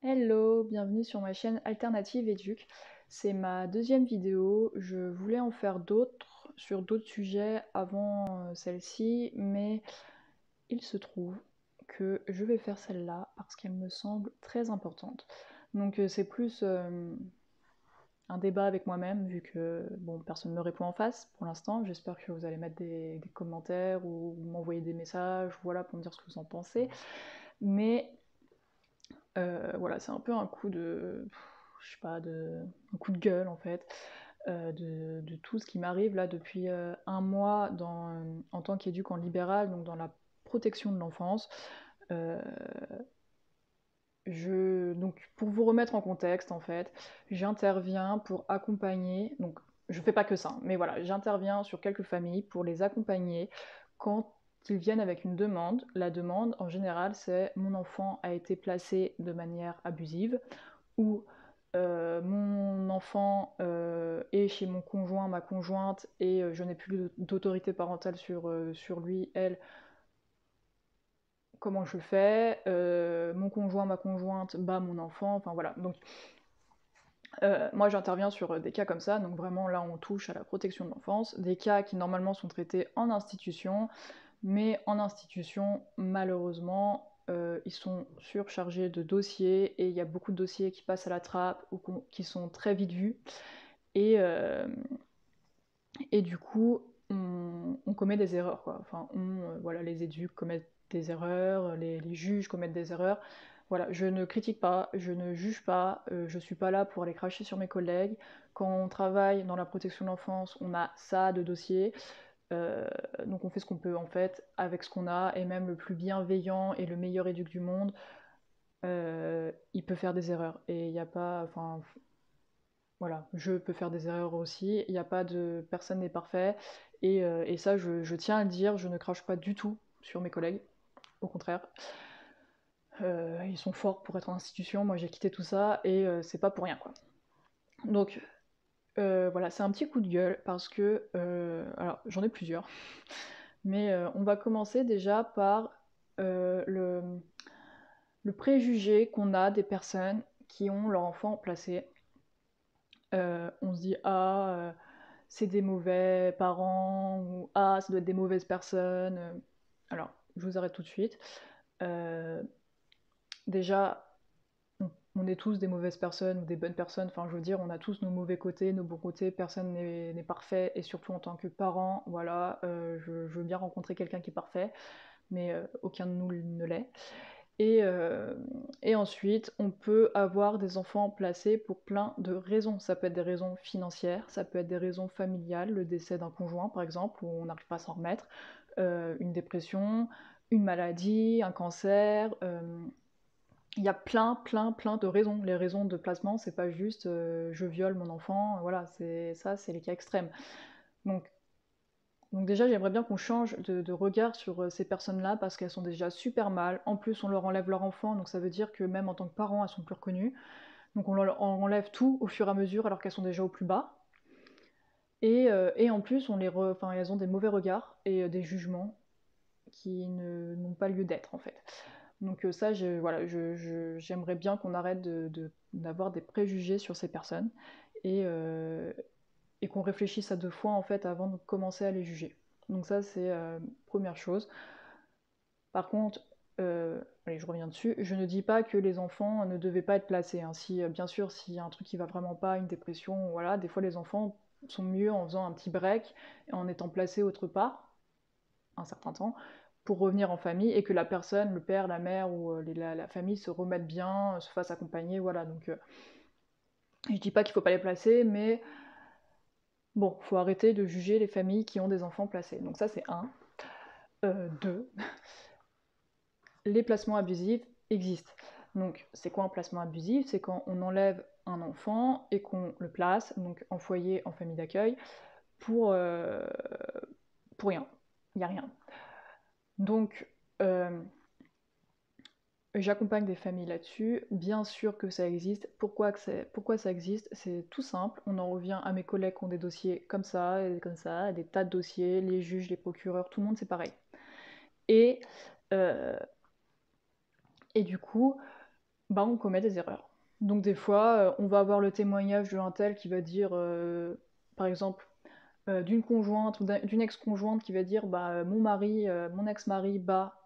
Hello, bienvenue sur ma chaîne Alternative Éduc. C'est ma deuxième vidéo. Je voulais en faire d'autres sur d'autres sujets avant celle-ci, mais il se trouve que je vais faire celle-là parce qu'elle me semble très importante. Donc c'est plus un débat avec moi-même, vu que bon, personne ne me répond en face pour l'instant. J'espère que vous allez mettre des commentaires ou m'envoyer des messages, voilà, pour me dire ce que vous en pensez. Mais voilà, c'est un peu un coup de, je sais pas, un coup de gueule en fait, de tout ce qui m'arrive là depuis un mois en tant qu'éduc en libéral, donc dans la protection de l'enfance. Euh, donc pour vous remettre en contexte en fait, j'interviens pour accompagner, donc je fais pas que ça, mais voilà, j'interviens sur quelques familles pour les accompagner quand ils viennent avec une demande. La demande en général c'est mon enfant a été placé de manière abusive ou mon enfant est chez mon conjoint, ma conjointe et je n'ai plus d'autorité parentale sur lui, elle, comment je fais, mon conjoint, ma conjointe bat mon enfant, enfin voilà. Donc moi j'interviens sur des cas comme ça, donc vraiment là on touche à la protection de l'enfance, des cas qui normalement sont traités en institution, mais en institution malheureusement ils sont surchargés de dossiers et il y a beaucoup de dossiers qui passent à la trappe ou qui sont très vite vus et, euh, et du coup on commet des erreurs quoi. Enfin voilà, les éducs commettent des erreurs, les juges commettent des erreurs. Voilà, je ne critique pas, je ne juge pas, je suis pas là pour aller cracher sur mes collègues. Quand on travaille dans la protection de l'enfance, on a ça de dossier, euh, donc on fait ce qu'on peut en fait avec ce qu'on a, et même le plus bienveillant et le meilleur éduc du monde, il peut faire des erreurs. Et il n'y a pas, enfin voilà, je peux faire des erreurs aussi, il n'y a pas de personne n'est parfait, et ça je tiens à le dire, je ne crache pas du tout sur mes collègues, au contraire. Ils sont forts pour être en institution, moi j'ai quitté tout ça et c'est pas pour rien quoi. Donc voilà, c'est un petit coup de gueule parce que, alors j'en ai plusieurs, mais on va commencer déjà par le préjugé qu'on a des personnes qui ont leur enfant placé. On se dit c'est des mauvais parents, ou ah, ça doit être des mauvaises personnes. Alors, je vous arrête tout de suite. Euh, Déjà, on est tous des mauvaises personnes ou des bonnes personnes, enfin je veux dire, on a tous nos mauvais côtés, nos bons côtés, personne n'est parfait, et surtout en tant que parent, voilà, je veux bien rencontrer quelqu'un qui est parfait, mais aucun de nous ne l'est. Et ensuite, on peut avoir des enfants placés pour plein de raisons. Ça peut être des raisons financières, ça peut être des raisons familiales, le décès d'un conjoint par exemple, où on n'arrive pas à s'en remettre, une dépression, une maladie, un cancer. Il y a plein de raisons. Les raisons de placement, c'est pas juste je viole mon enfant, voilà, c'est les cas extrêmes. Donc, donc déjà, j'aimerais bien qu'on change de regard sur ces personnes-là parce qu'elles sont déjà super mal. En plus, on leur enlève leur enfant, donc ça veut dire que même en tant que parents, elles sont plus reconnues. Donc on leur enlève tout au fur et à mesure alors qu'elles sont déjà au plus bas. Et en plus, enfin, elles ont des mauvais regards et des jugements qui n'ont pas lieu d'être en fait. Donc ça, voilà, j'aimerais bien qu'on arrête d'avoir des préjugés sur ces personnes et, euh, et qu'on réfléchisse à deux fois en fait avant de commencer à les juger. Donc ça, c'est première chose. Par contre, allez, je reviens dessus, je ne dis pas que les enfants ne devaient pas être placés, hein. Si, bien sûr, s'il y a un truc qui va vraiment pas, une dépression, voilà, des fois les enfants sont mieux en faisant un petit break et en étant placés autre part, un certain temps, pour revenir en famille et que la personne, le père, la mère ou la famille se remettent bien, se fassent accompagner, voilà. Donc je dis pas qu'il faut pas les placer, mais bon, faut arrêter de juger les familles qui ont des enfants placés. Donc ça c'est un. Deux, les placements abusifs existent. Donc, c'est quoi un placement abusif? C'est quand on enlève un enfant et qu'on le place, donc en foyer, en famille d'accueil, pour, euh, pour rien. Il n'y a rien. Donc, j'accompagne des familles là-dessus. Bien sûr que ça existe. Pourquoi ça existe? C'est tout simple. On en revient à mes collègues qui ont des dossiers comme ça, des tas de dossiers, les juges, les procureurs, tout le monde c'est pareil. Et, euh, et du coup, bah, on commet des erreurs. Donc des fois, on va avoir le témoignage d'un tel qui va dire, par exemple, d'une conjointe ou d'une ex-conjointe qui va dire, bah, mon mari, mon ex-mari bat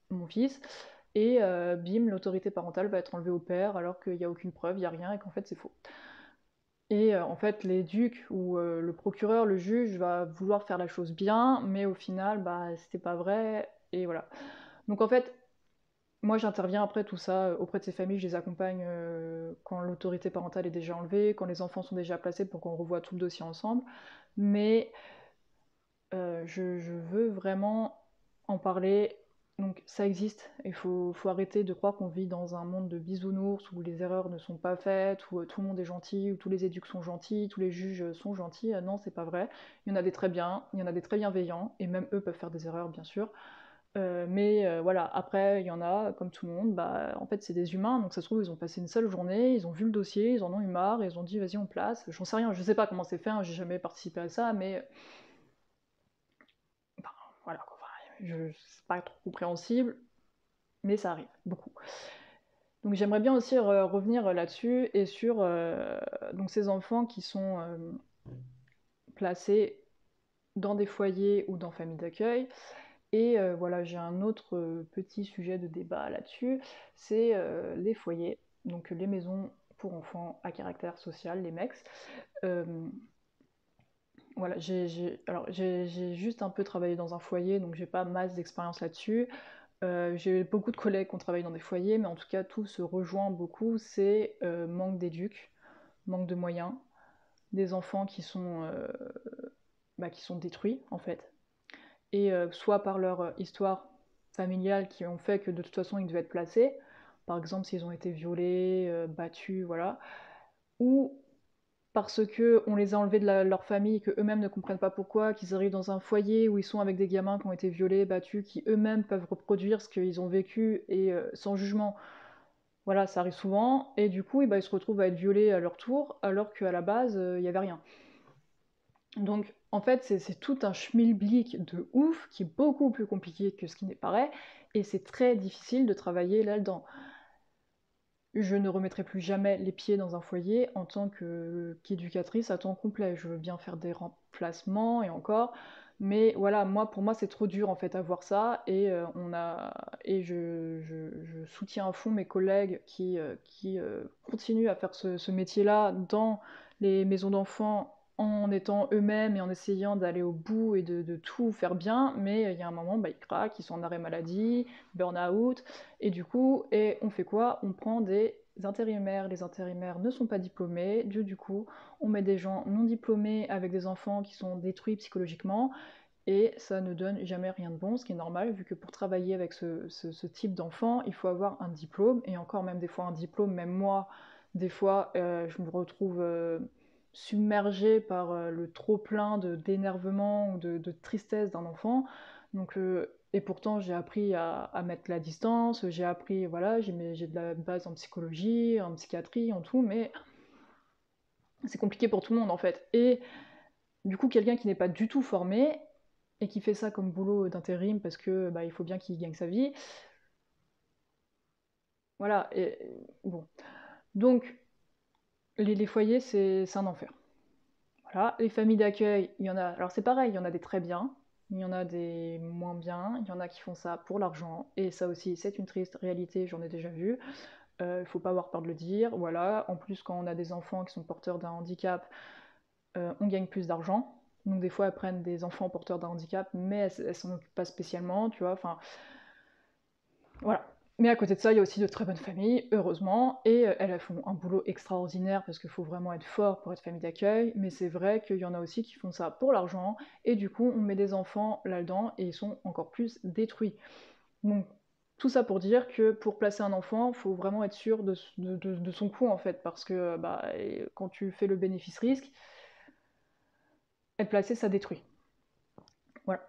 mon fils, et bim, l'autorité parentale va être enlevée au père alors qu'il n'y a aucune preuve, il n'y a rien et qu'en fait c'est faux. Et en fait, l'éduc ou le procureur, le juge va vouloir faire la chose bien, mais au final, bah, c'était pas vrai, et voilà. Donc en fait, moi j'interviens après tout ça auprès de ces familles, je les accompagne quand l'autorité parentale est déjà enlevée, quand les enfants sont déjà placés pour qu'on revoie tout le dossier ensemble, mais je veux vraiment en parler. Donc ça existe, il faut arrêter de croire qu'on vit dans un monde de bisounours où les erreurs ne sont pas faites, où tout le monde est gentil, où tous les éducs sont gentils, tous les juges sont gentils. Non, c'est pas vrai. Il y en a des très bien, il y en a des très bienveillants, et même eux peuvent faire des erreurs, bien sûr. Mais voilà, après, il y en a, comme tout le monde, bah, en fait, c'est des humains, donc ça se trouve, ils ont passé une seule journée, ils ont vu le dossier, ils en ont eu marre, et ils ont dit, vas-y, on place. J'en sais rien, je sais pas comment c'est fait, hein, j'ai jamais participé à ça, mais enfin, voilà, quoi. Enfin, c'est pas trop compréhensible, mais ça arrive, beaucoup. Donc j'aimerais bien aussi revenir là-dessus, et sur donc ces enfants qui sont placés dans des foyers ou dans familles d'accueil. Et voilà, j'ai un autre petit sujet de débat là-dessus, c'est les foyers, donc les maisons pour enfants à caractère social, les MEX. Euh, voilà, j'ai juste un peu travaillé dans un foyer, donc j'ai pas masse d'expérience là-dessus. J'ai beaucoup de collègues qui ont travaillé dans des foyers, mais en tout cas tout se rejoint beaucoup, c'est manque d'éduc, manque de moyens, des enfants qui sont détruits en fait, et soit par leur histoire familiale qui ont fait que de toute façon ils devaient être placés, par exemple s'ils ont été violés, battus, voilà, ou parce que on les a enlevés de leur famille, que eux-mêmes ne comprennent pas pourquoi, qu'ils arrivent dans un foyer où ils sont avec des gamins qui ont été violés, battus, qui eux-mêmes peuvent reproduire ce qu'ils ont vécu, et sans jugement. Voilà, ça arrive souvent, et du coup, et ben, ils se retrouvent à être violés à leur tour, alors qu'à la base, il n'y avait rien. Donc, en fait, c'est tout un schmilblick de ouf qui est beaucoup plus compliqué que ce qui n'est paraît, et c'est très difficile de travailler là-dedans. Je ne remettrai plus jamais les pieds dans un foyer en tant qu'éducatrice à temps complet. Je veux bien faire des remplacements et encore, mais voilà, pour moi, c'est trop dur en fait à voir ça, et je soutiens à fond mes collègues qui continuent à faire ce métier-là dans les maisons d'enfants en étant eux-mêmes et en essayant d'aller au bout et de tout faire bien, mais il y a un moment, bah, ils craquent, ils sont en arrêt maladie, burn-out, et du coup, on fait quoi? On prend des intérimaires. Les intérimaires ne sont pas diplômés. Du coup, on met des gens non diplômés avec des enfants qui sont détruits psychologiquement. Et ça ne donne jamais rien de bon, ce qui est normal, vu que pour travailler avec ce type d'enfant, il faut avoir un diplôme. Et encore, même des fois, un diplôme, même moi, des fois, je me retrouve submergée par le trop-plein d'énervement ou de tristesse d'un enfant. Donc, et pourtant, j'ai appris à mettre la distance, j'ai appris, voilà, j'ai de la base en psychologie, en psychiatrie, en tout, mais c'est compliqué pour tout le monde en fait. Et du coup, quelqu'un qui n'est pas du tout formé et qui fait ça comme boulot d'intérim parce que bah, il faut bien qu'il gagne sa vie, voilà. Et bon, donc les foyers, c'est un enfer. Voilà, les familles d'accueil, il y en a. Alors c'est pareil, il y en a des très bien, il y en a des moins bien, il y en a qui font ça pour l'argent, et ça aussi, c'est une triste réalité, j'en ai déjà vu. Il faut pas avoir peur de le dire, voilà. En plus, quand on a des enfants qui sont porteurs d'un handicap, on gagne plus d'argent. Donc des fois, elles prennent des enfants porteurs d'un handicap, mais elles s'en occupent pas spécialement, tu vois. Enfin, voilà. Mais à côté de ça, il y a aussi de très bonnes familles, heureusement, et elles font un boulot extraordinaire parce qu'il faut vraiment être fort pour être famille d'accueil, mais c'est vrai qu'il y en a aussi qui font ça pour l'argent, et du coup, on met des enfants là-dedans et ils sont encore plus détruits. Donc, tout ça pour dire que pour placer un enfant, il faut vraiment être sûr de son coût en fait, parce que bah, quand tu fais le bénéfice-risque, être placé, ça détruit. Voilà.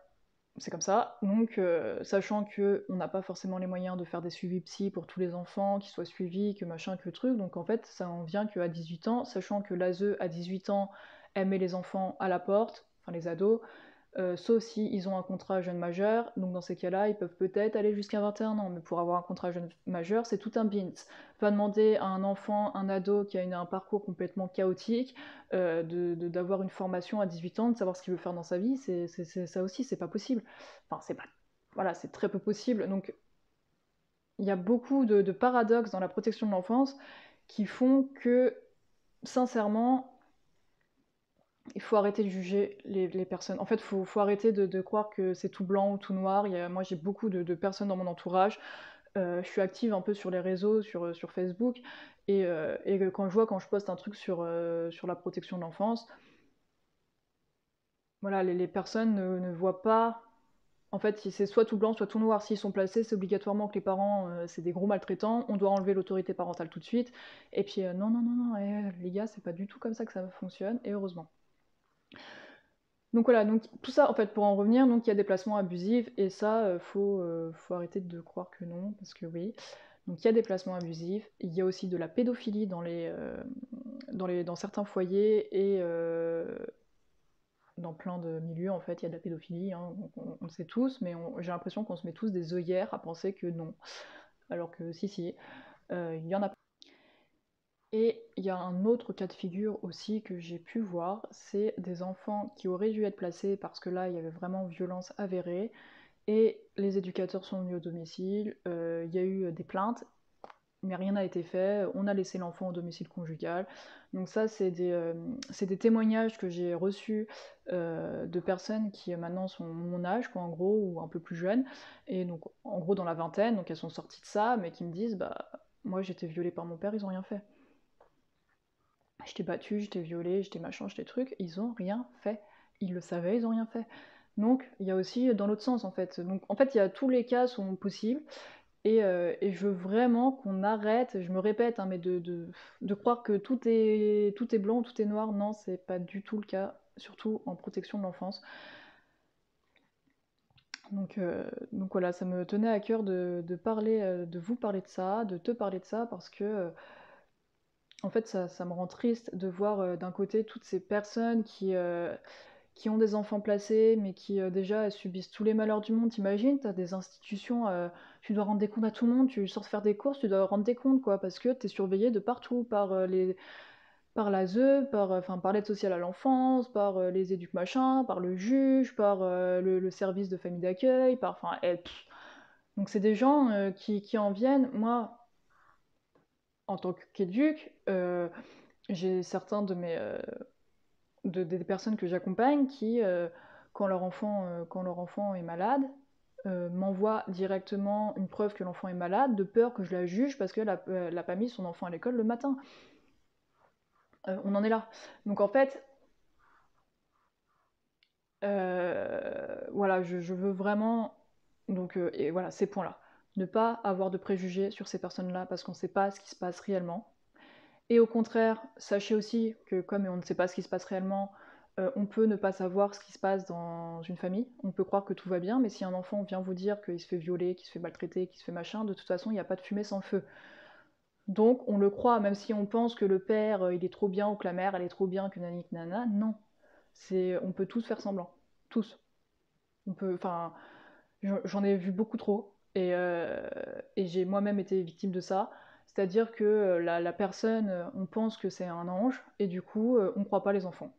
C'est comme ça. Donc, sachant qu'on n'a pas forcément les moyens de faire des suivis psy pour tous les enfants, qu'ils soient suivis, que machin, que truc, donc en fait, ça en vient qu'à 18 ans, sachant que l'ASE, à 18 ans, elle met les enfants à la porte, enfin les ados, sauf si ils ont un contrat jeune majeur, donc dans ces cas-là, ils peuvent peut-être aller jusqu'à 21 ans, mais pour avoir un contrat jeune majeur, c'est tout un bint. Va demander à un enfant, un ado qui a un parcours complètement chaotique, d'avoir une formation à 18 ans, de savoir ce qu'il veut faire dans sa vie, ça aussi, c'est pas possible. Enfin, c'est pas... Voilà, c'est très peu possible. Donc, il y a beaucoup de paradoxes dans la protection de l'enfance qui font que, sincèrement, il faut arrêter de juger les personnes. En fait, faut arrêter de croire que c'est tout blanc ou tout noir. Moi, j'ai beaucoup de personnes dans mon entourage. Je suis active un peu sur les réseaux, sur Facebook, et quand je poste un truc sur la protection de l'enfance, voilà, les personnes ne voient pas. En fait, si c'est soit tout blanc, soit tout noir. S'ils sont placés, c'est obligatoirement que les parents, c'est des gros maltraitants, on doit enlever l'autorité parentale tout de suite. Et puis, non, non, non, non, les gars, c'est pas du tout comme ça que ça fonctionne, et heureusement. Donc voilà, donc tout ça, en fait, pour en revenir, donc il y a des placements abusifs, et ça, faut arrêter de croire que non, parce que oui. Donc il y a des placements abusifs, il y a aussi de la pédophilie dans certains foyers, et dans plein de milieux, en fait, il y a de la pédophilie, hein, on le sait tous, mais j'ai l'impression qu'on se met tous des œillères à penser que non. Alors que si, il y en a. Et il y a un autre cas de figure aussi que j'ai pu voir, c'est des enfants qui auraient dû être placés parce que là, il y avait vraiment violence avérée, et les éducateurs sont venus au domicile, il y a eu des plaintes, mais rien n'a été fait, on a laissé l'enfant au domicile conjugal. Donc ça, c'est des témoignages que j'ai reçus de personnes qui maintenant sont mon âge, quoi, en gros, ou un peu plus jeunes, et donc en gros dans la vingtaine, donc elles sont sorties de ça, mais qui me disent, bah, moi j'étais violée par mon père, ils ont rien fait. J'étais battue, j'étais violée, j'étais machin, j'étais truc, ils ont rien fait. Ils le savaient, ils ont rien fait. Donc il y a aussi dans l'autre sens en fait. Donc en fait, il y a tous les cas sont possibles, et je veux vraiment qu'on arrête, je me répète, hein, mais de croire que tout est blanc, tout est noir. Non, c'est pas du tout le cas, surtout en protection de l'enfance. Donc voilà, ça me tenait à cœur de vous parler de ça, de te parler de ça, parce que en fait, ça me rend triste de voir d'un côté toutes ces personnes qui ont des enfants placés, mais qui déjà elles subissent tous les malheurs du monde. T'imagines, t'as des institutions, tu dois rendre des comptes à tout le monde, tu sors faire des courses, tu dois rendre des comptes, quoi, parce que t'es surveillé de partout, par l'ASE, par l'aide sociale à l'enfance, par les éducs machins, par le juge, par le service de famille d'accueil, enfin, donc c'est des gens qui en viennent. Moi, en tant qu'éduc, j'ai certains des personnes que j'accompagne qui, quand leur enfant est malade, m'envoient directement une preuve que l'enfant est malade, de peur que je la juge parce qu'elle n'a pas mis son enfant à l'école le matin. On en est là. Donc en fait, voilà, je veux vraiment, donc, et voilà, ces points-là. Ne pas avoir de préjugés sur ces personnes-là parce qu'on ne sait pas ce qui se passe réellement. Et au contraire, sachez aussi que comme on ne sait pas ce qui se passe réellement, on peut ne pas savoir ce qui se passe dans une famille. On peut croire que tout va bien, mais si un enfant vient vous dire qu'il se fait violer, qu'il se fait maltraiter, qu'il se fait machin, de toute façon, il n'y a pas de fumée sans feu. Donc on le croit, même si on pense que le père, il est trop bien, ou que la mère, elle est trop bien, que nanik nana, non. On peut tous faire semblant. Tous. Enfin, j'en ai vu beaucoup trop, et j'ai moi-même été victime de ça. C'est-à-dire que la personne, on pense que c'est un ange, et du coup, on croit pas les enfants.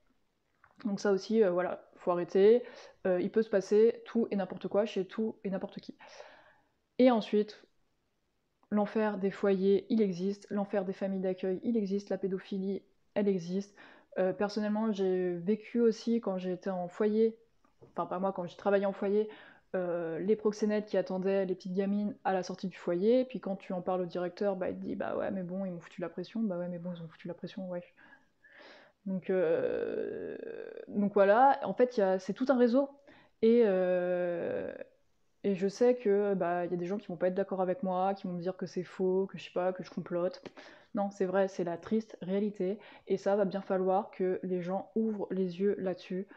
Donc ça aussi, voilà, faut arrêter. Il peut se passer tout et n'importe quoi chez tout et n'importe qui. Et ensuite, l'enfer des foyers, il existe. L'enfer des familles d'accueil, il existe. La pédophilie, elle existe. Personnellement, j'ai vécu aussi quand j'étais en foyer, enfin pas moi, quand j'ai travaillé en foyer, les proxénètes qui attendaient les petites gamines à la sortie du foyer, puis quand tu en parles au directeur, bah il te dit bah ouais mais bon ils m'ont foutu la pression, bah ouais mais bon ils ont foutu la pression, ouais. Donc voilà, en fait c'est tout un réseau, et, euh, et je sais que bah il y a des gens qui vont pas être d'accord avec moi, qui vont me dire que c'est faux, que je sais pas, que je complote. Non, c'est vrai, c'est la triste réalité, et ça va bien falloir que les gens ouvrent les yeux là-dessus.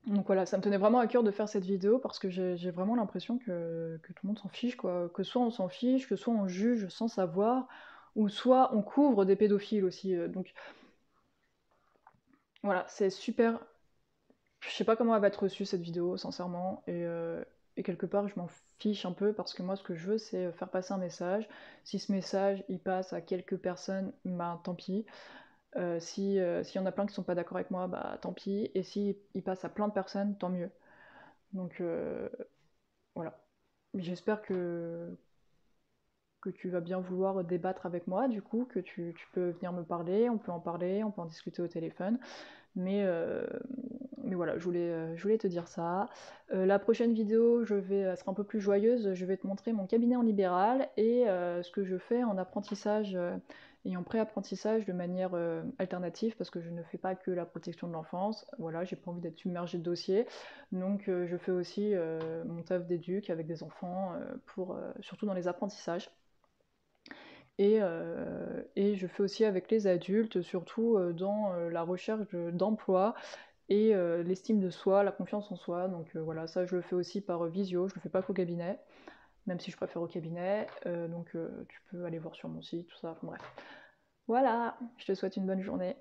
Donc voilà, ça me tenait vraiment à cœur de faire cette vidéo parce que j'ai vraiment l'impression que tout le monde s'en fiche, quoi. Que soit on s'en fiche, que soit on juge sans savoir, ou soit on couvre des pédophiles aussi. Donc voilà, c'est super Je sais pas comment elle va être reçue cette vidéo, sincèrement, et quelque part je m'en fiche un peu parce que moi ce que je veux c'est faire passer un message. Si ce message il passe à quelques personnes, bah tant pis. S'il y en a plein qui sont pas d'accord avec moi, bah tant pis. Et si il passe à plein de personnes, tant mieux. Donc voilà. J'espère que tu vas bien vouloir débattre avec moi, du coup, que tu peux venir me parler, on peut en discuter au téléphone. Mais, euh, mais voilà, je voulais te dire ça. La prochaine vidéo, elle sera un peu plus joyeuse. Je vais te montrer mon cabinet en libéral et ce que je fais en apprentissage et en pré-apprentissage de manière alternative parce que je ne fais pas que la protection de l'enfance. Voilà, j'ai pas envie d'être submergée de dossiers. Donc je fais aussi mon taf d'éduc avec des enfants surtout dans les apprentissages. Et je fais aussi avec les adultes, surtout dans la recherche d'emploi et l'estime de soi, la confiance en soi. Donc voilà, ça je le fais aussi par visio, je le fais pas qu'au cabinet, même si je préfère au cabinet. Donc tu peux aller voir sur mon site, tout ça, enfin bref. Voilà, je te souhaite une bonne journée.